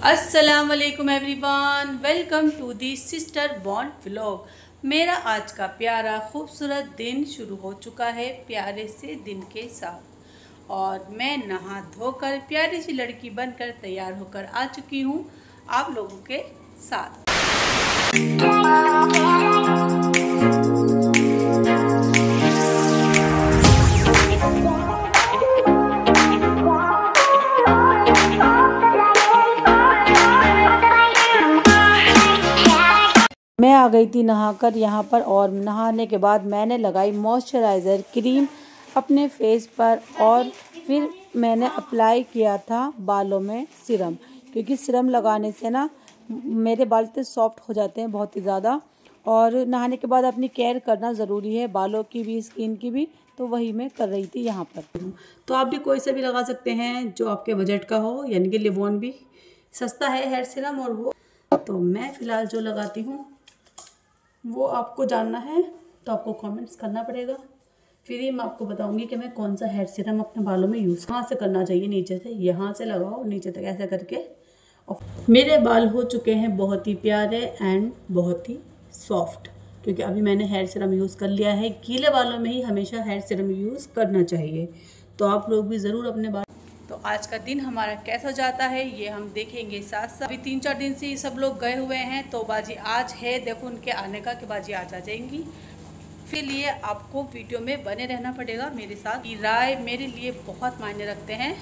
अस्सलाम वालेकुम everyone, welcome to the sister bond vlog. मेरा आज का प्यारा खूबसूरत दिन शुरू हो चुका है प्यारे से दिन के साथ, और मैं नहा धोकर प्यारी सी लड़की बनकर तैयार होकर आ चुकी हूँ आप लोगों के साथ। मैं आ गई थी नहाकर यहाँ पर, और नहाने के बाद मैंने लगाई मॉइस्चराइज़र क्रीम अपने फेस पर, और फिर मैंने अप्लाई किया था बालों में सीरम, क्योंकि सीरम लगाने से ना मेरे बाल इतने सॉफ्ट हो जाते हैं बहुत ही ज़्यादा। और नहाने के बाद अपनी केयर करना ज़रूरी है, बालों की भी स्किन की भी, तो वही मैं कर रही थी यहाँ पर। तो आप भी कोई सा भी लगा सकते हैं जो आपके बजट का हो, यानी कि लिवोन भी सस्ता है हेयर सीरम, और वो तो मैं फ़िलहाल जो लगाती हूँ वो आपको जानना है तो आपको कमेंट्स करना पड़ेगा, फिर ही मैं आपको बताऊंगी कि मैं कौन सा हेयर सीरम अपने बालों में यूज़ कहाँ से करना चाहिए। नीचे से, यहाँ से लगाओ नीचे तक ऐसे करके। और मेरे बाल हो चुके हैं बहुत ही प्यारे एंड बहुत ही सॉफ्ट, क्योंकि अभी मैंने हेयर सीरम यूज़ कर लिया है। गीले बालों में ही हमेशा हेयर सीरम यूज़ करना चाहिए, तो आप लोग भी ज़रूर अपने बाल। तो आज का दिन हमारा कैसा जाता है ये हम देखेंगे साथ साथ। अभी 3-4 दिन से सब लोग गए हुए हैं, तो बाजी आज है, देखो उनके आने का कि बाजी आज आ जाएंगी। फिर लिए आपको वीडियो में बने रहना पड़ेगा मेरे साथ। ये राय मेरे लिए बहुत मायने रखते हैं,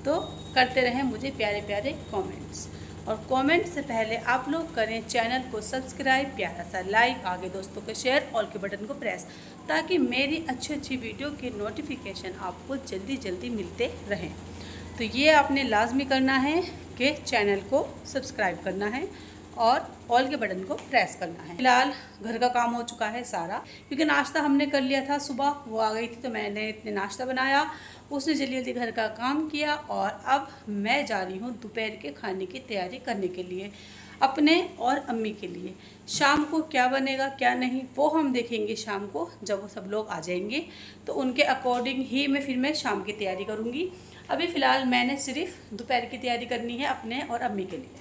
तो करते रहें मुझे प्यारे प्यारे कमेंट्स। और कमेंट से पहले आप लोग करें चैनल को सब्सक्राइब, प्यारा सा लाइक, आगे दोस्तों को शेयर, ऑल के बटन को प्रेस, ताकि मेरी अच्छी वीडियो के नोटिफिकेशन आपको जल्दी जल्दी मिलते रहें। तो ये आपने लाजमी करना है कि चैनल को सब्सक्राइब करना है और ऑल के बटन को प्रेस करना है। फिलहाल घर का काम हो चुका है सारा, क्योंकि नाश्ता हमने कर लिया था सुबह, वो आ गई थी तो मैंने इतने नाश्ता बनाया, उसने जल्दी जल्दी घर का काम किया, और अब मैं जा रही हूँ दोपहर के खाने की तैयारी करने के लिए, अपने और अम्मी के लिए। शाम को क्या बनेगा क्या नहीं वो हम देखेंगे शाम को, जब वो सब लोग आ जाएंगे तो उनके अकॉर्डिंग ही मैं शाम की तैयारी करूँगी। अभी फ़िलहाल मैंने सिर्फ दोपहर की तैयारी करनी है अपने और अम्मी के लिए।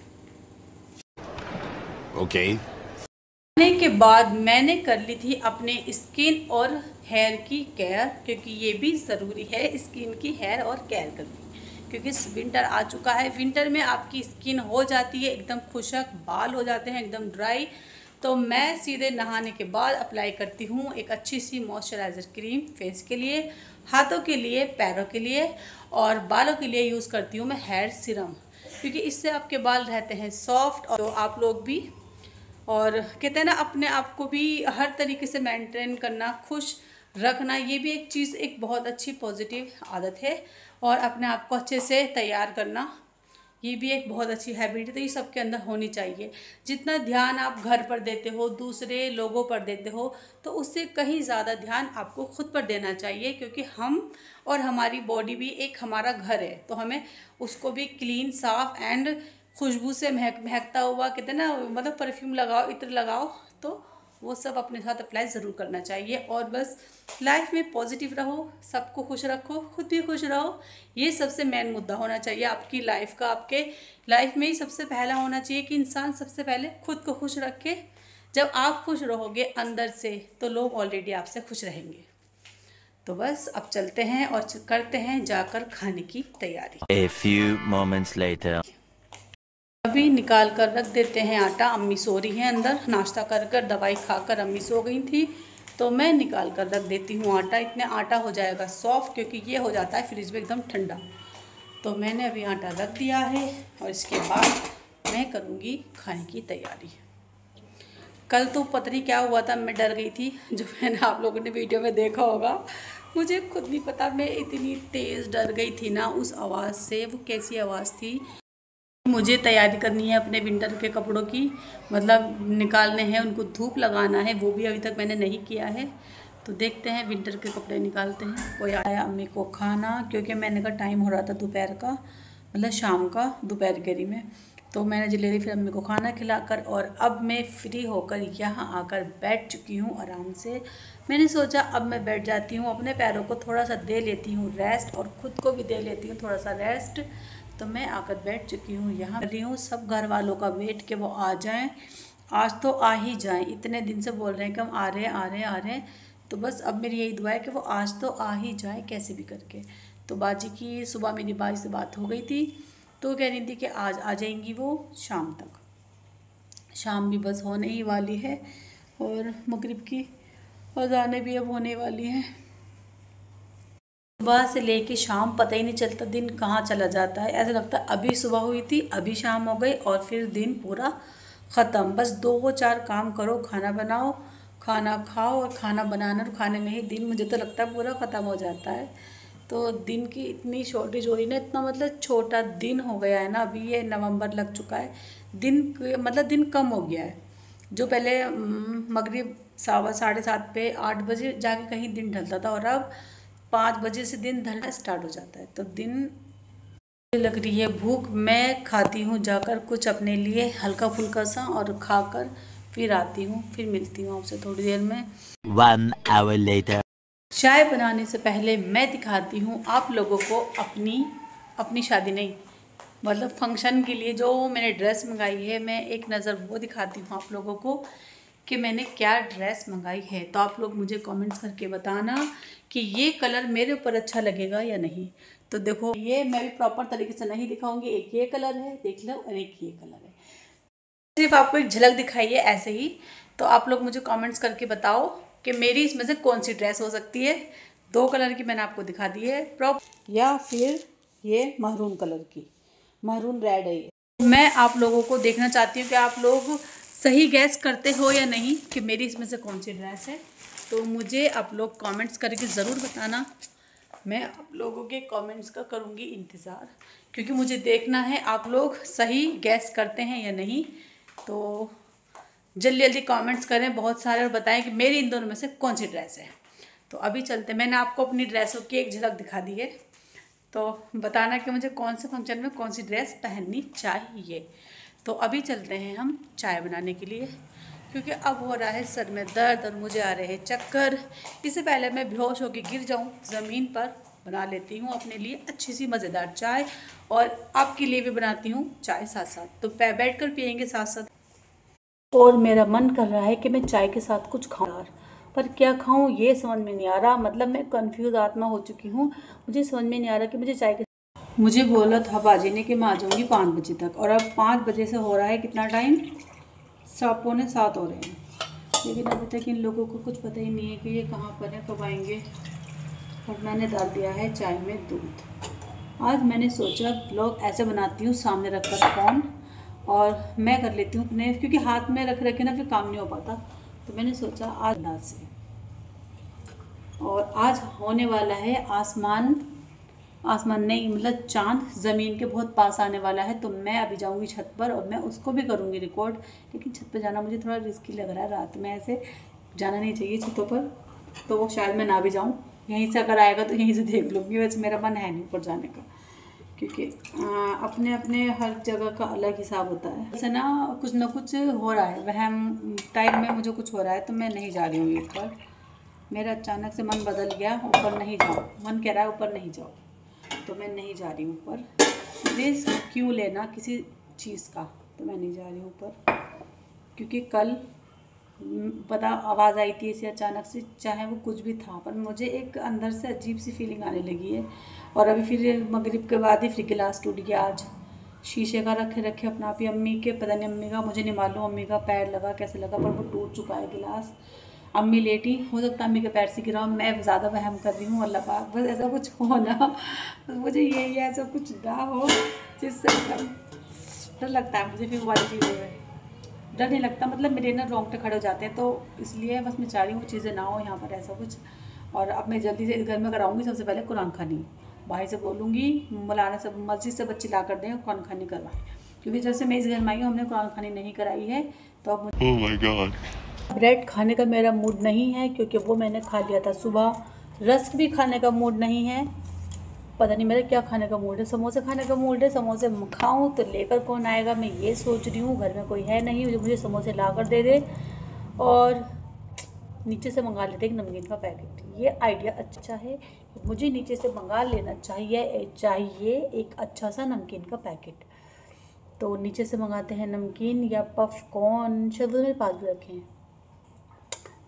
ओके। खाने के बाद मैंने कर ली थी अपने स्किन और हेयर की केयर, क्योंकि ये भी ज़रूरी है स्किन की हेयर और केयर करनी, क्योंकि विंटर आ चुका है। विंटर में आपकी स्किन हो जाती है एकदम खुशक, बाल हो जाते हैं एकदम ड्राई, तो मैं सीधे नहाने के बाद अप्लाई करती हूँ एक अच्छी सी मॉइस्चराइज़र क्रीम फेस के लिए, हाथों के लिए, पैरों के लिए, और बालों के लिए यूज़ करती हूँ मैं हेयर सीरम, क्योंकि इससे आपके बाल रहते हैं सॉफ्ट। और तो आप लोग भी, और कहते हैं ना अपने आप को भी हर तरीके से मेंटेन करना, खुश रखना, ये भी एक चीज़, एक बहुत अच्छी पॉजिटिव आदत है। और अपने आप को अच्छे से तैयार करना, ये भी एक बहुत अच्छी हैबिट है, तो ये सबके अंदर होनी चाहिए। जितना ध्यान आप घर पर देते हो, दूसरे लोगों पर देते हो, तो उससे कहीं ज़्यादा ध्यान आपको खुद पर देना चाहिए, क्योंकि हम और हमारी बॉडी भी एक हमारा घर है, तो हमें उसको भी क्लीन, साफ एंड खुशबू से महकता हुआ, कहते हैं ना, मतलब परफ्यूम लगाओ, इत्र लगाओ, तो वो सब अपने साथ अप्लाई ज़रूर करना चाहिए। और बस लाइफ में पॉजिटिव रहो, सबको खुश रखो, खुद भी खुश रहो, ये सबसे मेन मुद्दा होना चाहिए आपकी लाइफ का। आपके लाइफ में ही सबसे पहला होना चाहिए कि इंसान सबसे पहले खुद को खुश रखे। जब आप खुश रहोगे अंदर से, तो लोग ऑलरेडी आपसे खुश रहेंगे। तो बस अब चलते हैं और करते हैं जाकर खाने की तैयारी। A few moments later. अभी निकाल कर रख देते हैं आटा। अम्मी सो रही हैं अंदर, नाश्ता कर कर दवाई खाकर अम्मी सो गई थी, तो मैं निकाल कर रख देती हूँ आटा। इतने आटा हो जाएगा सॉफ्ट, क्योंकि ये हो जाता है फ्रिज में एकदम ठंडा। तो मैंने अभी आटा रख दिया है, और इसके बाद मैं करूँगी खाने की तैयारी। कल तो पता नहीं क्या हुआ था, मैं डर गई थी, जो मैंने आप लोगों ने वीडियो में देखा होगा। मुझे खुद नहीं पता, मैं इतनी तेज़ डर गई थी ना उस आवाज़ से। वो कैसी आवाज़ थी। मुझे तैयारी करनी है अपने विंटर के कपड़ों की, मतलब निकालने हैं, उनको धूप लगाना है, वो भी अभी तक मैंने नहीं किया है। तो देखते हैं, विंटर के कपड़े निकालते हैं। कोई आया अम्मी को खाना, क्योंकि मैंने का टाइम हो रहा था दोपहर का, मतलब शाम का दोपहर करी में, तो मैंने जल्दी फिर अम्मी को खाना खिलाकर, और अब मैं फ्री होकर यहाँ आकर बैठ चुकी हूँ आराम से। मैंने सोचा अब मैं बैठ जाती हूँ, अपने पैरों को थोड़ा सा दे लेती हूँ रेस्ट, और ख़ुद को भी दे लेती हूँ थोड़ा सा रेस्ट। तो मैं आकर बैठ चुकी हूँ, यहाँ कर रही हूँ सब घर वालों का वेट कि वो आ जाएं। आज तो आ ही जाएं, इतने दिन से बोल रहे हैं कि हम आ रहे हैं आ रहे हैं आ रहे हैं। तो बस अब मेरी यही दुआ है कि वो आज तो आ ही जाए कैसे भी करके। तो बाजी की सुबह मेरी बाजी से बात हो गई थी, तो कह रही थी कि आज आ जाएंगी वो शाम तक। शाम भी बस होने ही वाली है और मगरिब की अज़ानें भी अब होने वाली हैं। सुबह से लेके शाम पता ही नहीं चलता दिन कहाँ चला जाता है। ऐसा लगता है अभी सुबह हुई थी अभी शाम हो गई और फिर दिन पूरा ख़त्म। बस 2-4 काम करो, खाना बनाओ, खाना खाओ और खाना बनाना और खाने में ही दिन मुझे तो लगता है पूरा ख़त्म हो जाता है। तो दिन की इतनी शॉर्टेज हो रही ना, इतना मतलब छोटा दिन हो गया है ना। अभी ये नवंबर लग चुका है, दिन मतलब दिन कम हो गया है। जो पहले मगरिब 7:30 पे 8 बजे जाके कहीं दिन ढलता था और अब 5 बजे से दिन ढलना स्टार्ट हो जाता है। तो दिन मुझे लग रही है भूख, मैं खाती हूँ जाकर कुछ अपने लिए हल्का फुल्का सा और खाकर फिर आती हूँ, फिर मिलती हूँ आपसे थोड़ी देर में। 1 hour later. चाय बनाने से पहले मैं दिखाती हूँ आप लोगों को अपनी शादी नहीं मतलब फंक्शन के लिए जो मैंने ड्रेस मंगाई है। मैं एक नज़र वो दिखाती हूँ आप लोगों को कि मैंने क्या ड्रेस मंगाई है। तो आप लोग मुझे कमेंट्स करके बताना कि ये कलर मेरे ऊपर अच्छा लगेगा या नहीं। तो देखो ये मैं भी प्रॉपर तरीके से नहीं दिखाऊंगी, एक ये कलर है देख लो और एक ये कलर है, सिर्फ आपको एक झलक दिखाई है ऐसे ही। तो आप लोग मुझे कमेंट्स करके बताओ कि मेरी इसमें से कौन सी ड्रेस हो सकती है। 2 कलर की मैंने आपको दिखा दी है प्रॉपर, या फिर ये महरून कलर की, महरून रेड है ये। मैं आप लोगों को देखना चाहती हूँ कि आप लोग सही गैस करते हो या नहीं कि मेरी इसमें से कौन सी ड्रेस है। तो मुझे आप लोग कमेंट्स करके ज़रूर बताना, मैं आप लोगों के कमेंट्स का करूँगी इंतज़ार, क्योंकि मुझे देखना है आप लोग सही गैस करते हैं या नहीं। तो जल्दी जल्दी कमेंट्स करें बहुत सारे और बताएं कि मेरी इन दोनों में से कौन सी ड्रेस है। तो अभी चलते, मैंने आपको अपनी ड्रेसों की एक झलक दिखा दी है, तो बताना कि मुझे कौन से फंक्शन में कौन सी ड्रेस पहननी चाहिए। तो अभी चलते हैं हम चाय बनाने के लिए, क्योंकि अब हो रहा है सर में दर्द और मुझे आ रहे हैं चक्कर। इससे पहले मैं बेहोश होकर गिर जाऊं ज़मीन पर, बना लेती हूँ अपने लिए अच्छी सी मज़ेदार चाय और आपके लिए भी बनाती हूँ चाय साथ साथ। तो बैठ कर पियेंगे साथ साथ। और मेरा मन कर रहा है कि मैं चाय के साथ कुछ खाऊं, पर क्या खाऊं ये समझ में नहीं आ रहा। मतलब मैं कंफ्यूज आत्मा हो चुकी हूँ, मुझे समझ में नहीं आ रहा कि मुझे चाय के, मुझे बोला था बाजी ने कि मैं आ जाऊँगी 5 बजे तक, और अब 5 बजे से हो रहा है कितना टाइम, 6:45 हो रहे हैं। लेकिन अभी तक इन लोगों को कुछ पता ही नहीं है कि ये कहाँ पर है, कब आएंगे। और मैंने डाल दिया है चाय में दूध। आज मैंने सोचा ब्लॉग ऐसे बनाती हूँ सामने रख कर फ़ोन, और मैं कर लेती हूँ अपने, क्योंकि हाथ में रख रखे ना फिर काम नहीं हो पाता। तो मैंने सोचा आज अंदाज से, और आज होने वाला है आसमान नहीं मतलब चांद ज़मीन के बहुत पास आने वाला है। तो मैं अभी जाऊँगी छत पर और मैं उसको भी करूँगी रिकॉर्ड। लेकिन छत पर जाना मुझे थोड़ा रिस्की लग रहा है, रात में ऐसे जाना नहीं चाहिए छतों पर, तो वो शायद मैं ना भी जाऊँ। यहीं से अगर आएगा तो यहीं से देख लूँगी, वैसे मेरा मन है नहीं ऊपर जाने का, क्योंकि अपने अपने हर जगह का अलग हिसाब होता है। ऐसे ना कुछ हो रहा है, वहम टाइम में मुझे कुछ हो रहा है, तो मैं नहीं जा रही हूँ ऊपर। मेरा अचानक से मन बदल गया, ऊपर नहीं जाओ, मन कह रहा है ऊपर नहीं जाओ, तो मैं नहीं जा रही हूँ ऊपर। रिस्क क्यों लेना किसी चीज़ का, तो मैं नहीं जा रही हूँ ऊपर। क्योंकि कल पता आवाज़ आई थी इसे अचानक से, चाहे वो कुछ भी था, पर मुझे एक अंदर से अजीब सी फीलिंग आने लगी है। और अभी फिर मगरिब के बाद ही फिर गिलास टूट गया आज, शीशे का रखे अपना आप ही, अम्मी के पता नहीं, अम्मी का मुझे नहीं मालूम, अम्मी का पैर लगा कैसे लगा, पर वो टूट चुका है गिलास। अम्मी लेटी, हो सकता है अम्मी के पैर से गिरा, मैं ज़्यादा वहम कर रही हूँ। अल्लाह पाक बस ऐसा कुछ हो ना, मुझे यही ऐसा कुछ ना हो जिससे डर लगता है मुझे। फिर वाली चीज़ें में डर नहीं लगता, मतलब मेरे ना रोंगटे खड़े हो जाते हैं, तो इसलिए बस मैं चाह रही हूँ वो चीज़ें ना हो यहाँ पर ऐसा कुछ। और अब मैं जल्दी से इस घर में कराऊंगी सबसे पहले कुरान खानी, भाई से बोलूँगी मौलाना से मस्जिद से बच्चे ला कर दें कुरान खानी करवाएं, क्योंकि जब से मैं इस घर में आई हूँ हमने कुरान खानी नहीं कराई है। तो अब Oh my God. ब्रेड खाने का मेरा मूड नहीं है, क्योंकि वो मैंने खा लिया था सुबह। रस्क भी खाने का मूड नहीं है, पता नहीं मेरा क्या खाने का मूड है। समोसे खाने का मूड है, समोसे खाऊं तो लेकर कौन आएगा, मैं ये सोच रही हूँ। घर में कोई है नहीं जो मुझे समोसे ला कर दे दे। और नीचे से मंगा लेते हैं एक नमकीन का पैकेट। ये आइडिया अच्छा है, मुझे नीचे से मंगा लेना चाहिए एक अच्छा सा नमकीन का पैकेट। तो नीचे से मंगाते हैं नमकीन या पॉपकॉर्न, शायद मेरे पास भी रखे हैं,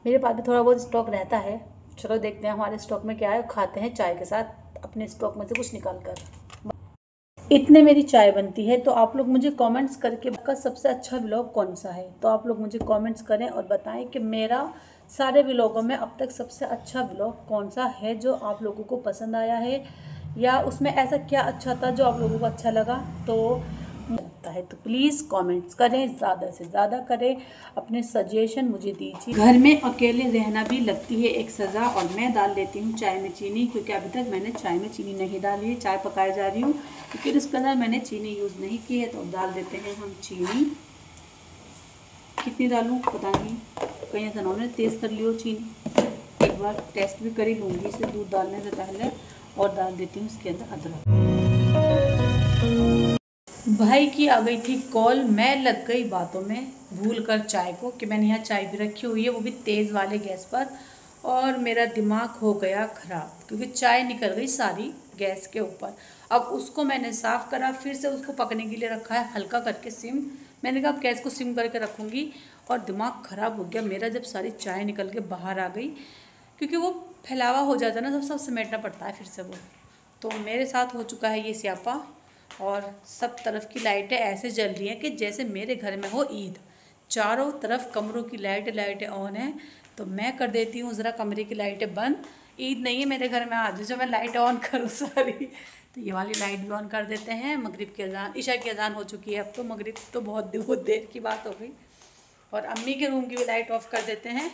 मेरे पास भी थोड़ा बहुत स्टॉक रहता है। चलो देखते हैं हमारे स्टॉक में क्या है, खाते हैं चाय के साथ अपने स्टॉक में से कुछ निकाल कर। इतने मेरी चाय बनती है। तो आप लोग मुझे कमेंट्स करके आपका सबसे अच्छा व्लॉग कौन सा है, तो आप लोग मुझे कमेंट्स करें और बताएं कि मेरा सारे व्लॉगों में अब तक सबसे अच्छा व्लॉग कौन सा है जो आप लोगों को पसंद आया है, या उसमें ऐसा क्या अच्छा था जो आप लोगों को अच्छा लगा तो लगता है। तो प्लीज़ कमेंट्स करें, ज़्यादा से ज़्यादा करें, अपने सजेशन मुझे दीजिए। घर में अकेले रहना भी लगती है एक सज़ा, और मैं डाल लेती हूँ चाय में चीनी, क्योंकि अभी तक मैंने चाय में चीनी नहीं डाली है। चाय पकाई जा रही हूँ क्योंकि उसके अंदर मैंने चीनी यूज़ नहीं की है, तो डाल देते हैं हम चीनी। कितनी डालूँ पता नहीं, कहीं ऐसा उन्होंने टेस्ट कर लियो चीनी, एक बार टेस्ट भी कर ही लूँगी इसे दूध डालने से पहले। और डाल देती हूँ इसके अंदर अदरक। भाई की आ गई थी कॉल, मैं लग गई बातों में भूल कर चाय को, कि मैंने यहाँ चाय भी रखी हुई है, वो भी तेज़ वाले गैस पर, और मेरा दिमाग हो गया ख़राब क्योंकि चाय निकल गई सारी गैस के ऊपर। अब उसको मैंने साफ़ करा, फिर से उसको पकने के लिए रखा है हल्का करके सिम। मैंने कहा अब गैस को सिम करके रखूँगी, और दिमाग ख़राब हो गया मेरा जब सारी चाय निकल के बाहर आ गई, क्योंकि वो फैलावा हो जाता है ना, सब समेटना पड़ता है फिर से वो। तो मेरे साथ हो चुका है ये स्यापा, और सब तरफ की लाइटें ऐसे जल रही हैं कि जैसे मेरे घर में हो ईद। चारों तरफ कमरों की लाइटें ऑन हैं, तो मैं कर देती हूँ ज़रा कमरे की लाइटें बंद। ईद नहीं है मेरे घर में आज जो मैं लाइट ऑन करूँ सारी। तो ये वाली लाइट भी ऑन कर देते हैं। मगरिब की अजान, ईशा की अजान हो चुकी है, अब तो मगरिब तो बहुत देर की बात हो गई। और अम्मी के रूम की भी लाइट ऑफ़ कर देते हैं।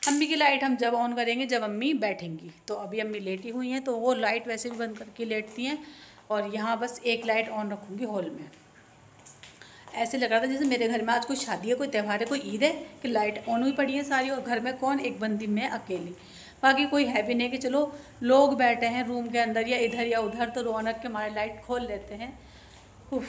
अम्मी की लाइट हम जब ऑन करेंगे जब अम्मी बैठेंगी, तो अभी अम्मी लेटी हुई हैं तो वो लाइट वैसे भी बंद करके लेटती हैं, और यहाँ बस एक लाइट ऑन रखूँगी हॉल में। ऐसे लग रहा था जैसे मेरे घर में आज कोई शादी है, कोई त्यौहार है, कोई ईद है, कि लाइट ऑन हुई पड़ी है सारी, और घर में कौन, एक बंदी मैं अकेली, बाकी कोई है भी नहीं कि चलो लोग बैठे हैं रूम के अंदर या इधर या उधर, तो रौनक के हमारे लाइट खोल लेते हैं। उफ,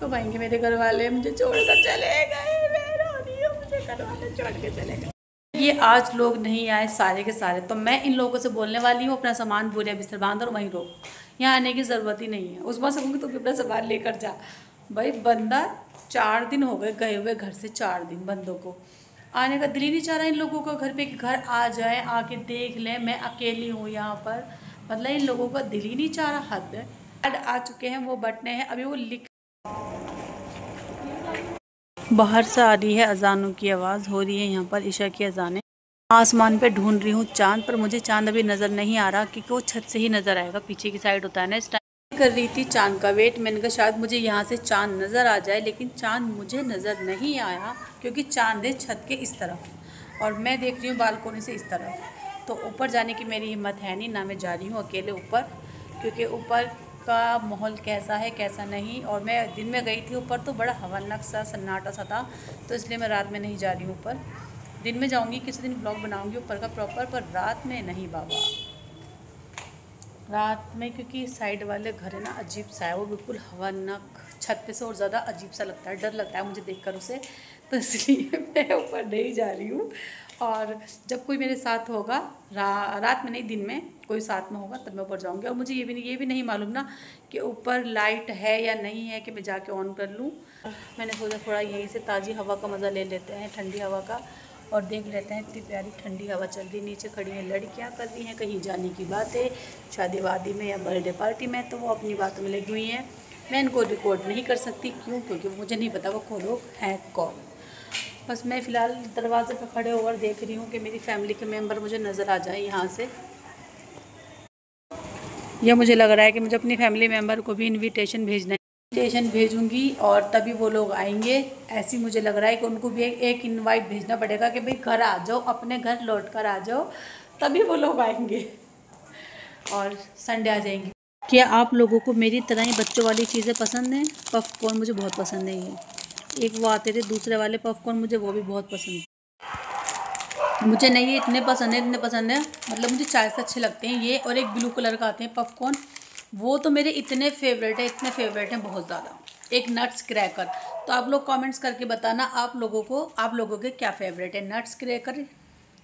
कब आएंगे मेरे घर वाले, मुझे छोड़कर चले गए, मैं रो रही हूँ, मुझे घर वाले छोड़ के चले गए। ये आज लोग नहीं आए सारे के सारे, तो मैं इन लोगों से बोलने वाली हूँ अपना सामान बोरिया बिस्तर बांध और वहीं रो, यहाँ आने की ज़रूरत ही नहीं है। उस बार सकूँगी तो अपना सामान लेकर जा। भाई बंदा 4 दिन हो गए गए हुए घर से, 4 दिन बंदों को आने का दिल ही नहीं चाह रहा इन लोगों का घर पे, कि घर आ जाए, आके देख लें मैं अकेली हूँ यहाँ पर। मतलब इन लोगों का दिल ही नहीं चाह रहा, हद है। कार्ड आ चुके हैं, वो बटने हैं, अभी वो लिख, बाहर से आ रही है अजानों की आवाज़, हो रही है यहाँ पर ईशा की अजानें। आसमान पे ढूंढ रही हूँ चांद, पर मुझे चांद अभी नज़र नहीं आ रहा, क्योंकि वो छत से ही नज़र आएगा, पीछे की साइड होता है ना। इस टाइम कर रही थी चांद का वेट, मैंने कहा शायद मुझे यहाँ से चांद नज़र आ जाए, लेकिन चांद मुझे नज़र नहीं आया, क्योंकि चांद है छत के इस तरफ और मैं देख रही हूँ बालकोनी से इस तरफ। तो ऊपर जाने की मेरी हिम्मत है नहीं, ना मैं जा रही हूँ अकेले ऊपर, क्योंकि ऊपर का माहौल कैसा है कैसा नहीं। और मैं दिन में गई थी ऊपर तो बड़ा हवनक सा सन्नाटा सा था, तो इसलिए मैं रात में नहीं जा रही हूँ ऊपर। दिन में जाऊँगी, किसी दिन ब्लॉग बनाऊँगी ऊपर का प्रॉपर, पर रात में नहीं बाबा, रात में, क्योंकि साइड वाले घर है ना अजीब सा है, वो बिल्कुल हवनक, छत पे से और ज़्यादा अजीब सा लगता है, डर लगता है मुझे देखकर उसे, तो इसलिए मैं ऊपर नहीं जा रही हूँ। और जब कोई मेरे साथ होगा, रात में नहीं दिन में कोई साथ में होगा तब मैं ऊपर जाऊँगी। और मुझे ये भी नहीं मालूम ना कि ऊपर लाइट है या नहीं है, कि मैं जाके ऑन कर लूँ। मैंने सोचा थोड़ा यहीं से ताज़ी हवा का मज़ा ले लेते हैं, ठंडी हवा का, और देख लेते हैं। इतनी प्यारी ठंडी हवा चल रही, नीचे खड़ी हैं लड़कियां, कर रही हैं कहीं जाने की बातें, शादी वादी में या बर्थडे पार्टी में, तो वो अपनी बातों में लगी हुई हैं। मैं इनको रिकॉर्ड नहीं कर सकती, क्यों? क्योंकि मुझे नहीं पता वो कौन लोग हैं कौन। बस मैं फ़िलहाल दरवाजे पर खड़े होकर देख रही हूँ कि मेरी फैमिली के मेम्बर मुझे नज़र आ जाए यहाँ से, या मुझे लग रहा है कि मुझे अपनी फैमिली मेम्बर को भी इन्विटेशन भेजना है। इन्विटेशन भेजूंगी और तभी वो लोग आएंगे। ऐसी मुझे लग रहा है कि उनको भी एक इनवाइट भेजना पड़ेगा कि भाई घर आ जाओ, अपने घर लौट कर आ जाओ, तभी वो लोग आएंगे और संडे आ जाएंगे। क्या आप लोगों को मेरी तरह ही बच्चों वाली चीज़ें पसंद हैं? पॉपकॉर्न मुझे बहुत पसंद है। ये एक वो आते थे दूसरे वाले पॉपकॉर्न, मुझे वो भी बहुत पसंद है। मुझे नहीं ये इतने पसंद है, मतलब मुझे चाय से अच्छे लगते हैं ये, और एक ब्लू कलर का आते हैं पॉपकॉर्न, वो तो मेरे इतने फेवरेट हैं बहुत ज़्यादा। एक नट्स क्रैकर। तो आप लोग कमेंट्स करके बताना आप लोगों के क्या फेवरेट है,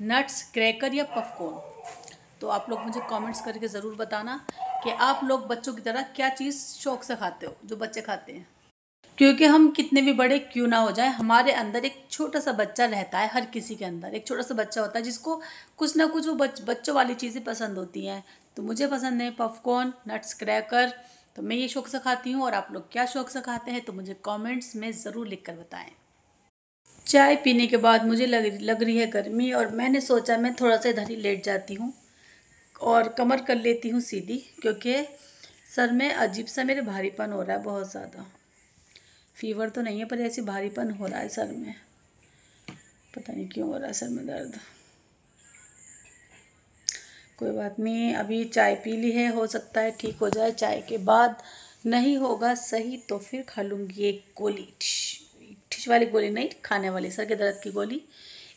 नट्स क्रैकर या पॉपकॉर्न। तो आप लोग मुझे कमेंट्स करके ज़रूर बताना कि आप लोग बच्चों की तरह क्या चीज़ शौक़ से खाते हो जो बच्चे खाते हैं। क्योंकि हम कितने भी बड़े क्यों ना हो जाए, हमारे अंदर एक छोटा सा बच्चा रहता है। हर किसी के अंदर एक छोटा सा बच्चा होता है जिसको कुछ ना कुछ वो बच्चों वाली चीज़ें पसंद होती हैं। तो मुझे पसंद है पॉपकॉर्न, नट्स क्रैकर। तो मैं ये शौक़ से खाती हूँ। और आप लोग क्या शौक़ से खाते हैं तो मुझे कमेंट्स में ज़रूर लिख कर बताएं। चाय पीने के बाद मुझे लग रही है गर्मी, और मैंने सोचा मैं थोड़ा सा इधर ही लेट जाती हूँ और कमर कर लेती हूँ सीधी, क्योंकि सर में अजीब सा मेरे भारीपन हो रहा है बहुत ज़्यादा। फीवर तो नहीं है पर ऐसी भारीपन हो रहा है सर में, पता नहीं क्यों हो रहा है सर में दर्द। कोई बात नहीं, अभी चाय पी ली है, हो सकता है ठीक हो जाए चाय के बाद। नहीं होगा सही तो फिर खा लूँगी एक गोली, ठिश वाली गोली नहीं, खाने वाली सर के दर्द की गोली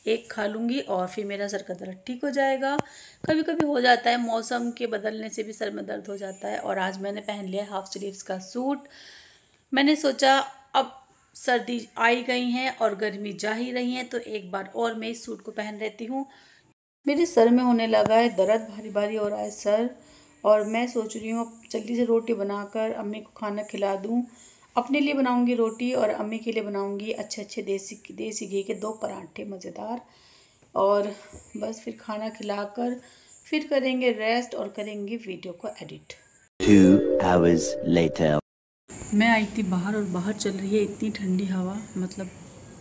एक खा लूँगी और फिर मेरा सर का दर्द ठीक हो जाएगा। कभी कभी हो जाता है, मौसम के बदलने से भी सर में दर्द हो जाता है। और आज मैंने पहन लिया हाफ स्लीव्स का सूट। मैंने सोचा अब सर्दी आई गई हैं और गर्मी जा ही रही है तो एक बार और मैं इस सूट को पहन लेती हूँ। मेरे सर में होने लगा है दर्द, भारी भारी हो रहा है सर। और मैं सोच रही हूँ जल्दी से रोटी बनाकर अम्मी को खाना खिला दूँ। अपने लिए बनाऊँगी रोटी और अम्मी के लिए बनाऊँगी अच्छे देसी घी के 2 पराठे मज़ेदार। और बस फिर खाना खिलाकर फिर करेंगे रेस्ट और करेंगे वीडियो को एडिट। 2 hours later. मैं आई थी बाहर और बाहर चल रही है इतनी ठंडी हवा, मतलब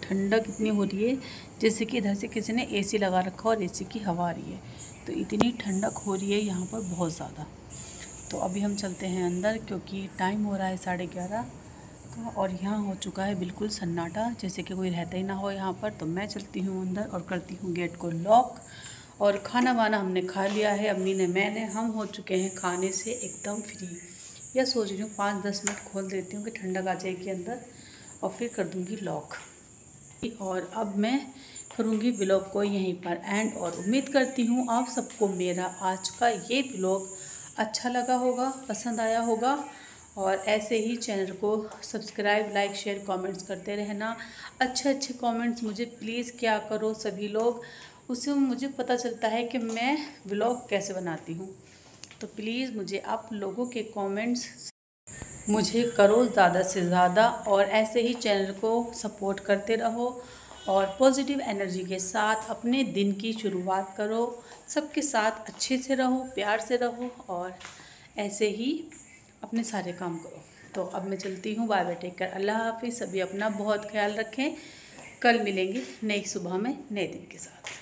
ठंडक इतनी हो रही है जैसे कि इधर से किसी ने एसी लगा रखा और एसी की हवा आ रही है। तो इतनी ठंडक हो रही है यहाँ पर बहुत ज़्यादा। तो अभी हम चलते हैं अंदर क्योंकि टाइम हो रहा है 11:30 का और यहाँ हो चुका है बिल्कुल सन्नाटा, जैसे कि कोई रहता ही ना हो यहाँ पर। तो मैं चलती हूँ अंदर और करती हूँ गेट को लॉक। और खाना वाना हमने खा लिया है, अम्मी ने मैंने, हम हो चुके हैं खाने से एकदम फ्री। या सोच रही हूँ 5-10 मिनट खोल देती हूँ कि ठंडक आ जाएगी अंदर और फिर कर दूँगी लॉक। और अब मैं करूँगी व्लॉग को यहीं पर एंड। और उम्मीद करती हूँ आप सबको मेरा आज का ये व्लॉग अच्छा लगा होगा, पसंद आया होगा। और ऐसे ही चैनल को सब्सक्राइब, लाइक, शेयर, कमेंट्स करते रहना। अच्छे कमेंट्स मुझे प्लीज़ क्या करो सभी लोग, उससे मुझे पता चलता है कि मैं व्लॉग कैसे बनाती हूँ। तो प्लीज़ मुझे आप लोगों के कमेंट्स मुझे करो ज़्यादा से ज़्यादा। और ऐसे ही चैनल को सपोर्ट करते रहो और पॉजिटिव एनर्जी के साथ अपने दिन की शुरुआत करो। सबके साथ अच्छे से रहो, प्यार से रहो और ऐसे ही अपने सारे काम करो। तो अब मैं चलती हूँ, बाय बाय, टेक केयर, अल्लाह हाफिज़। सभी अपना बहुत ख्याल रखें। कल मिलेंगे नई सुबह में नए दिन के साथ।